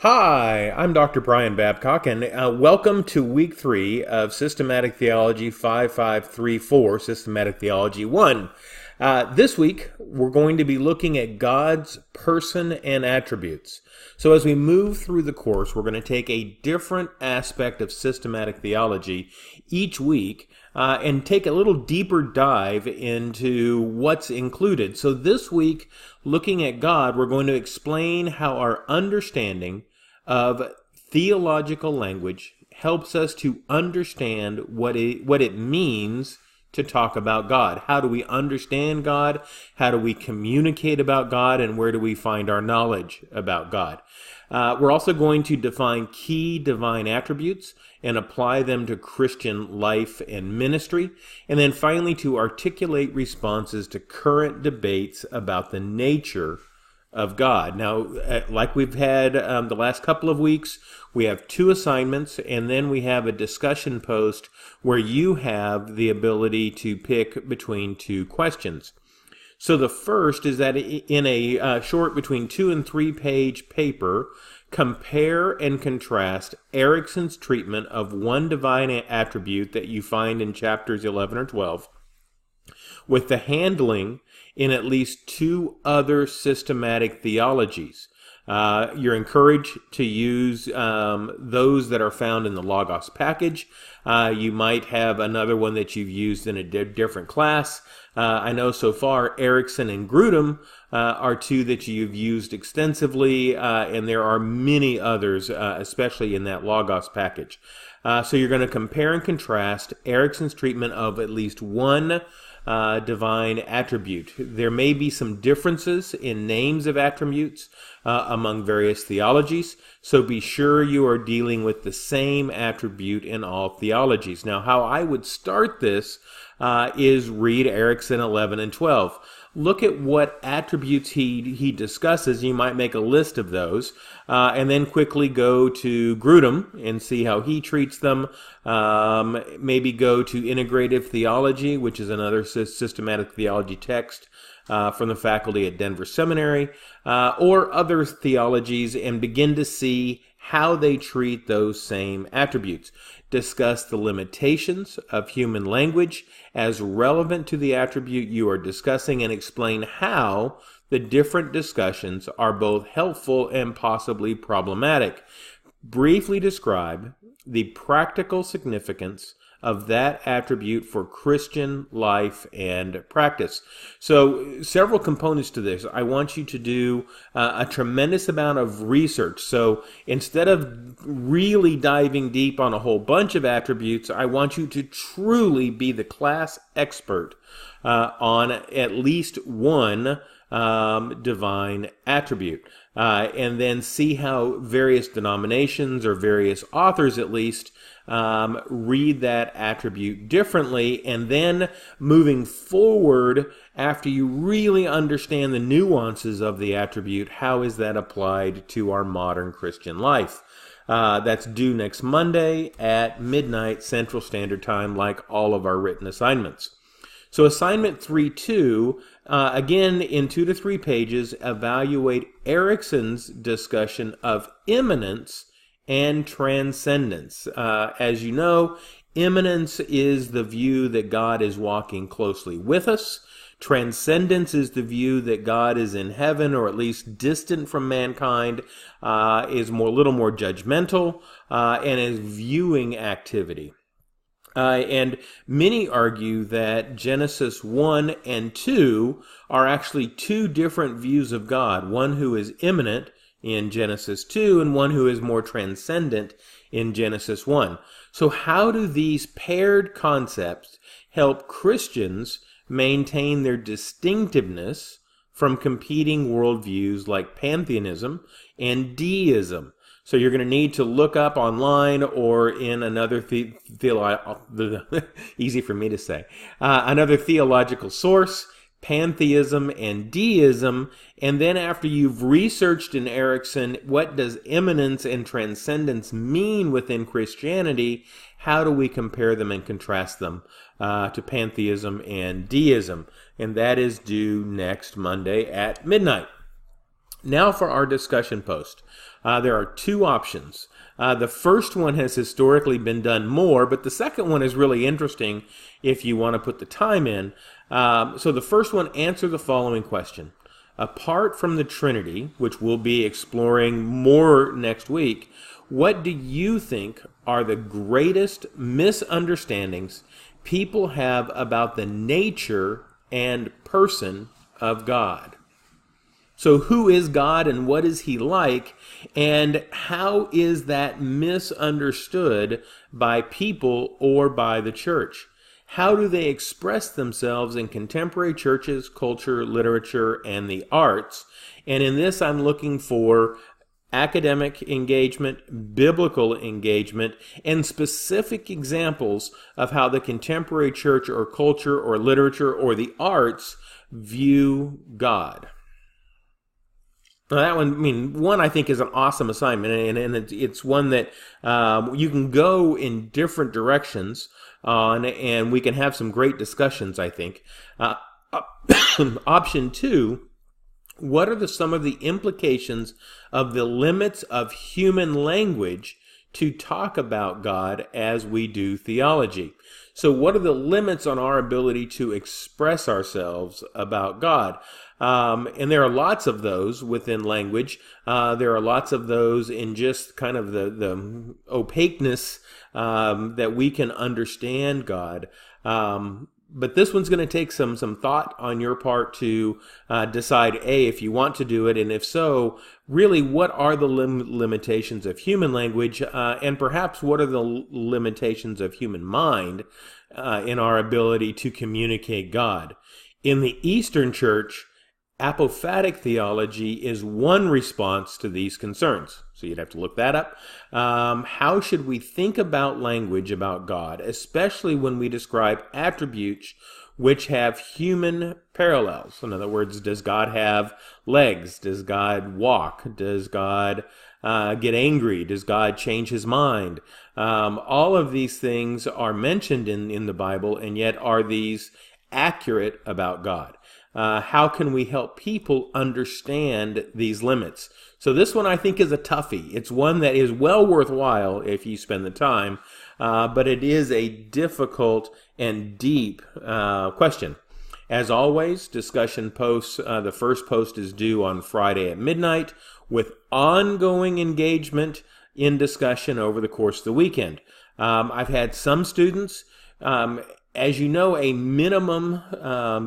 Hi, I'm Dr. Brian Babcock, and welcome to week 3 of Systematic Theology 5534, Systematic Theology 1. This week, we're going to be looking at God's person and attributes. So as we move through the course, we're going to take a different aspect of systematic theology each week and take a little deeper dive into what's included. So this week, looking at God, we're going to explain how our understanding of theological language helps us to understand what it means to talk about God. How do we understand God? How do we communicate about God? And where do we find our knowledge about God? We're also going to define key divine attributes and apply them to Christian life and ministry. And then finally to articulate responses to current debates about the nature of God. Now, like we've had the last couple of weeks, we have 2 assignments, and then we have a discussion post where you have the ability to pick between 2 questions. So the first is that in a short between 2 and 3 page paper, compare and contrast Erickson's treatment of one divine attribute that you find in chapters 11 or 12 with the handling in at least 2 other systematic theologies. You're encouraged to use those that are found in the Logos package. You might have another one that you've used in a different class. I know so far Erickson and Grudem are 2 that you've used extensively, and there are many others, especially in that Logos package. So you're going to compare and contrast Erickson's treatment of at least one divine attribute. There may be some differences in names of attributes among various theologies, so be sure you are dealing with the same attribute in all theologies. Now, how I would start this is read Erickson 11 and 12. Look at what attributes he discusses. You might make a list of those, and then quickly go to Grudem and see how he treats them. Maybe go to Integrative Theology, which is another systematic theology text from the faculty at Denver Seminary, or other theologies, and begin to see how they treat those same attributes. Discuss the limitations of human language as relevant to the attribute you are discussing, and explain how the different discussions are both helpful and possibly problematic. Briefly describe the practical significance of that attribute for Christian life and practice. So several components to this. I want you to do a tremendous amount of research. So instead of really diving deep on a whole bunch of attributes, I want you to truly be the class expert on at least one divine attribute. And then see how various denominations, or various authors at least, read that attribute differently. And then moving forward, after you really understand the nuances of the attribute, how is that applied to our modern Christian life? That's due next Monday at midnight Central Standard Time, like all of our written assignments. So assignment 3.2, again in 2 to 3 pages, evaluate Erickson's discussion of immanence and transcendence. As you know, immanence is the view that God is walking closely with us. Transcendence is the view that God is in heaven, or at least distant from mankind, is a little more judgmental, and is viewing activity. And many argue that Genesis 1 and 2 are actually 2 different views of God, one who is immanent in Genesis 2 and one who is more transcendent in Genesis 1. So how do these paired concepts help Christians maintain their distinctiveness from competing worldviews like pantheism and deism? So you're going to need to look up online or in another easy for me to say, another theological source, pantheism and deism, and then after you've researched in Erickson, what does immanence and transcendence mean within Christianity? How do we compare them and contrast them to pantheism and deism? And that is due next Monday at midnight. Now for our discussion post. There are two options. The first one has historically been done more, but the second one is really interesting if you want to put the time in. So the first one, answer the following question. Apart from the Trinity, which we'll be exploring more next week, what do you think are the greatest misunderstandings people have about the nature and person of God? So who is God and what is he like, and how is that misunderstood by people or by the church? How do they express themselves in contemporary churches, culture, literature, and the arts? And in this, I'm looking for academic engagement, biblical engagement, and specific examples of how the contemporary church or culture or literature or the arts view God. Now that one I think is an awesome assignment, and it's one that you can go in different directions on, and we can have some great discussions, I think. Option 2, what are some of the implications of the limits of human language to talk about God as we do theology? So what are the limits on our ability to express ourselves about God? And there are lots of those within language. There are lots of those in just kind of the opaqueness that we can understand God. But this one's going to take some thought on your part to decide, A, if you want to do it, and if so, really what are the limitations of human language, and perhaps what are the limitations of human mind in our ability to communicate God. In the Eastern Church, apophatic theology is one response to these concerns. So you'd have to look that up. How should we think about language about God, especially when we describe attributes which have human parallels? In other words, does God have legs? Does God walk? Does God get angry? Does God change his mind? All of these things are mentioned in the Bible, and yet are these accurate about God? How can we help people understand these limits? So this one I think is a toughie. It's one that is well worthwhile if you spend the time, but it is a difficult and deep question. As always, discussion posts, the first post is due on Friday at midnight, with ongoing engagement in discussion over the course of the weekend. I've had some students, as you know, a minimum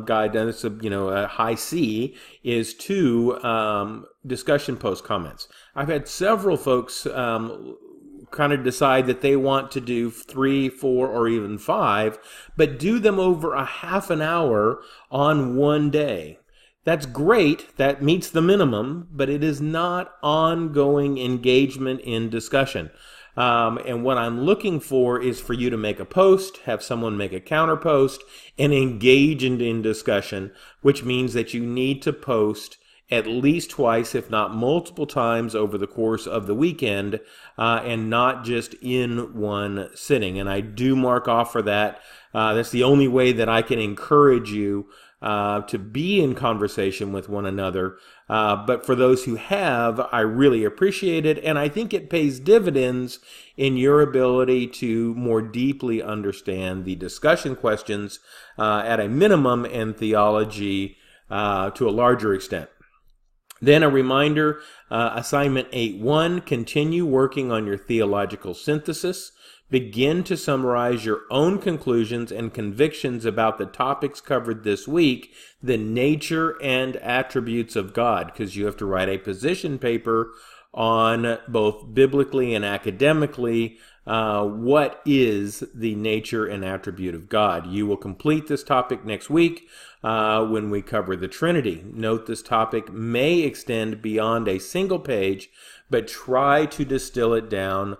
guidance, a high C, is 2 discussion post comments. I've had several folks kind of decide that they want to do 3, 4, or even 5, but do them over a half an hour on one day. That's great. That meets the minimum, but it is not ongoing engagement in discussion. And what I'm looking for is for you to make a post, have someone make a counter post, and engage in discussion, which means that you need to post at least twice, if not multiple times over the course of the weekend, and not just in one sitting. And I do mark off for that. That's the only way that I can encourage you to be in conversation with one another. But for those who have, I really appreciate it, and I think it pays dividends in your ability to more deeply understand the discussion questions at a minimum, and theology to a larger extent. Then a reminder, assignment 8.1, continue working on your theological synthesis. Begin to summarize your own conclusions and convictions about the topics covered this week, the nature and attributes of God, because you have to write a position paper on both biblically and academically what is the nature and attribute of God. You will complete this topic next week when we cover the Trinity. Note this topic may extend beyond a single page, but try to distill it down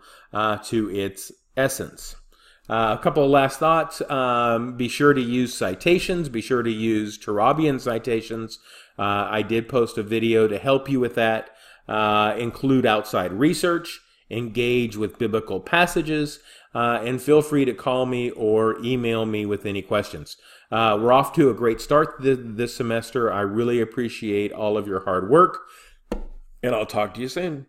to its essence. A couple of last thoughts. Be sure to use citations. Be sure to use Turabian citations. I did post a video to help you with that. Include outside research. Engage with biblical passages. And feel free to call me or email me with any questions. We're off to a great start this semester. I really appreciate all of your hard work. and I'll talk to you soon.